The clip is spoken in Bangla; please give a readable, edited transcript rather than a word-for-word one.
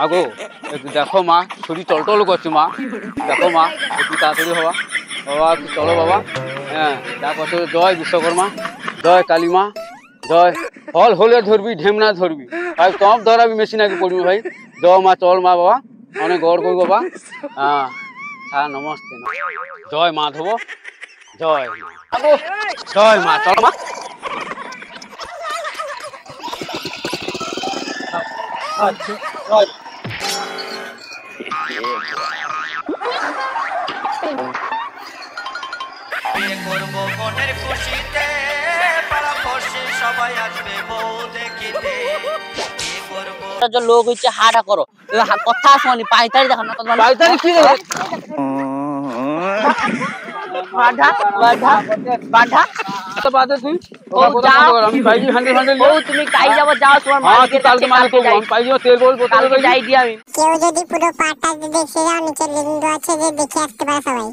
আগো একটু দেখো মা, শরীর টলটল করছে মা, দেখো মা একটু তাড়াতাড়ি হবা। বাবা একটু চলো বাবা। হ্যাঁ যা করছো, জয় বিশ্বকর্মা, জয় কালী মা, জয়। ফল হলে ধরবি, ঢেমনা ধরবি ভাই, টপ ধরাবি মেশিন আগে পড়বি ভাই। জয় মা, চল মা বাবা, অনেক গড় করবো বাবা। হ্যাঁ হ্যাঁ নমস্তে। জয় মাধব, জয় মা, আগো জয় মা, চল মা। আচ্ছা জয়। বিয়ে করবো মনের খুশিতে, পাড়া পড়শি সবাই আসবে বউ দেখিতে। বিয়ে করবো লোক হচ্ছে হাটা করো কথা শোনি পাইতারি দেখো না পাইতারি কি রে? বাধা বাধা বাধা তো বাদে তুই ও যাও। আমি পাইজি হ্যান্ডেল হ্যান্ডেল ও তুমি কাই যাবো, যাও তোমার হ্যাঁ মালিকের তুই কালকে কাছে, মানে করবো, আমি পাইজি তেল বল বোতল কালকে যাই দি আমি। কেউ যদি পুরো পাটা দেখে যাও, নিচে লিঙ্ক আছে যে দেখে আসতে পারে সবাই।